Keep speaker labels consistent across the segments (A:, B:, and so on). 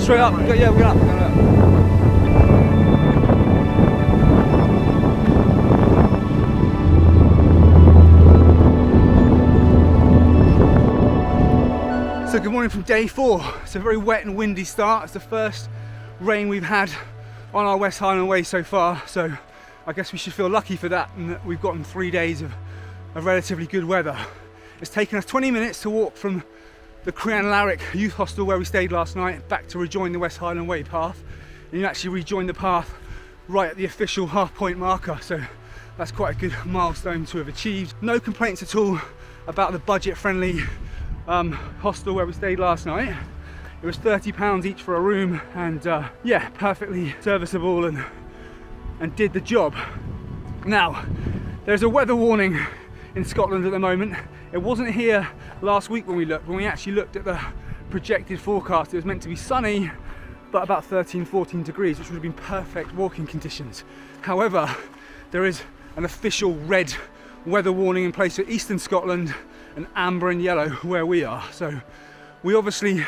A: straight up. Yeah, we're going up. So good morning from day 4. It's a very wet and windy start. It's the first rain we've had on our West Highland Way so far. So I guess we should feel lucky for that, and that we've gotten 3 days of relatively good weather. It's taken us 20 minutes to walk from the Crianlarich youth hostel where we stayed last night back to rejoin the West Highland Way path. And you actually rejoin the path right at the official half point marker. So that's quite a good milestone to have achieved. No complaints at all about the budget friendly hostel where we stayed last night. It was £30 each for a room, and yeah, perfectly serviceable and did the job. Now, there's a weather warning in Scotland at the moment. It wasn't here last week when we actually looked at the projected forecast. It was meant to be sunny, but about 13-14 degrees, which would have been perfect walking conditions. However, there is an official red weather warning in place for eastern Scotland, and amber and yellow where we are. So we obviously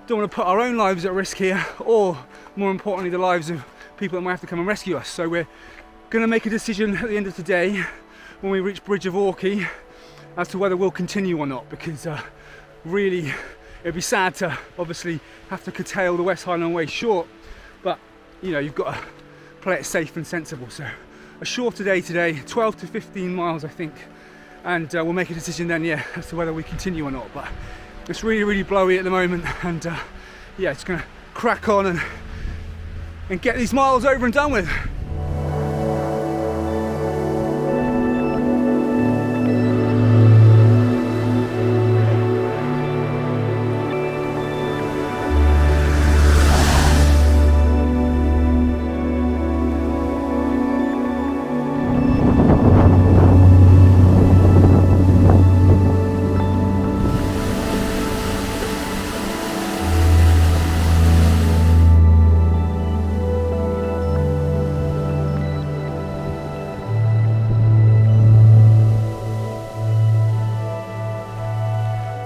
A: don't want to put our own lives at risk here, or more importantly, the lives of people that might have to come and rescue us. So we're going to make a decision at the end of today when we reach Bridge of Orchy as to whether we'll continue or not, because really it'd be sad to obviously have to curtail the West Highland Way short, but you know, you've got to play it safe and sensible. So a shorter day today, 12 to 15 miles I think, and we'll make a decision then, yeah, as to whether we continue or not. But it's really blowy at the moment, and yeah, it's gonna crack on and get these miles over and done with.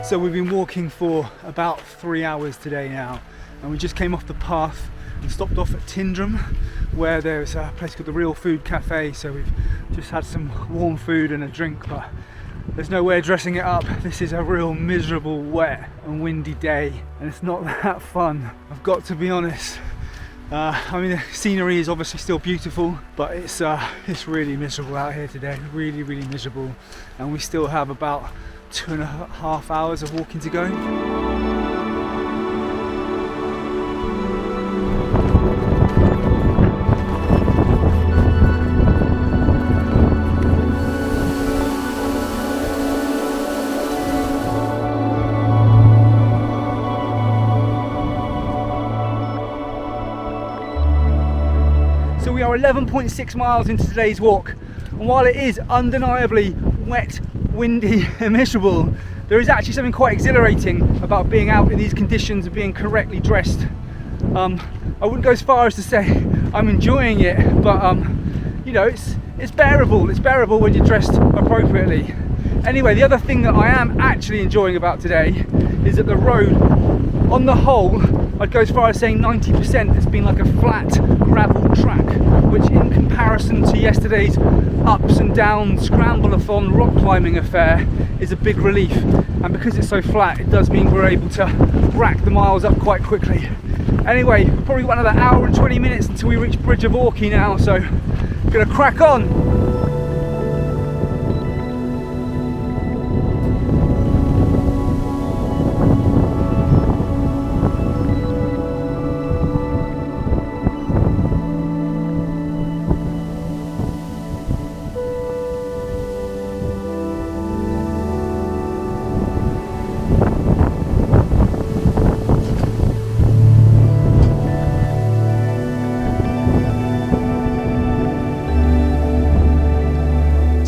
A: So we've been walking for about 3 hours today now, and we just came off the path and stopped off at Tyndrum, where there's a place called the Real Food Cafe. So we've just had some warm food and a drink, but there's no way of dressing it up. This is a real miserable, wet and windy day, and it's not that fun, I've got to be honest. I mean, the scenery is obviously still beautiful, but it's really miserable out here today, really miserable, and we still have about 2.5 hours of walking to go. So we are 11.6 miles into today's walk, and while it is undeniably wet, windy and miserable, there is actually something quite exhilarating about being out in these conditions and being correctly dressed. I wouldn't go as far as to say I'm enjoying it, but you know, it's bearable. It's bearable when you're dressed appropriately. Anyway, the other thing that I am actually enjoying about today is that the road, on the whole, I'd go as far as saying 90% has been like a flat gravel track, which in comparison to yesterday's ups and downs scramble-a-thon rock climbing affair is a big relief. And because it's so flat, it does mean we're able to rack the miles up quite quickly. Anyway, we've probably got another hour and 20 minutes until we reach Bridge of Orchy now, so I'm gonna crack on.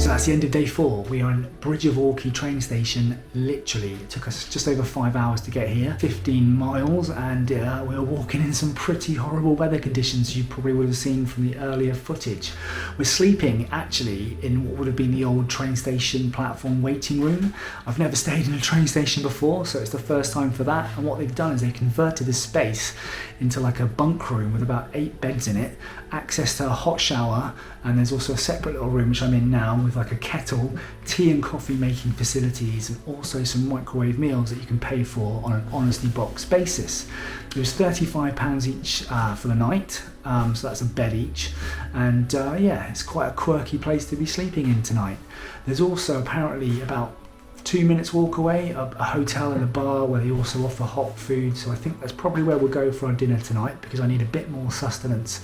B: That's the end of day 4. We are in Bridge of Orchy train station. Literally, it took us just over 5 hours to get here, 15 miles, and we were walking in some pretty horrible weather conditions you probably would have seen from the earlier footage. We're sleeping actually in what would have been the old train station platform waiting room. I've never stayed in a train station before, so it's the first time for that, and what they've done is they converted this space into like a bunk room with about 8 beds in it, access to a hot shower, and there's also a separate little room which I'm in now with like a kettle, tea and coffee making facilities, and also some microwave meals that you can pay for on an honesty box basis. It was £35 each for the night, so that's a bed each, and yeah, it's quite a quirky place to be sleeping in tonight. There's also apparently about 2 minutes walk away a hotel and a bar where they also offer hot food, so I think that's probably where we'll go for our dinner tonight because I need a bit more sustenance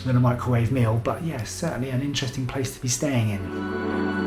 B: than a microwave meal. But yeah, certainly an interesting place to be staying in.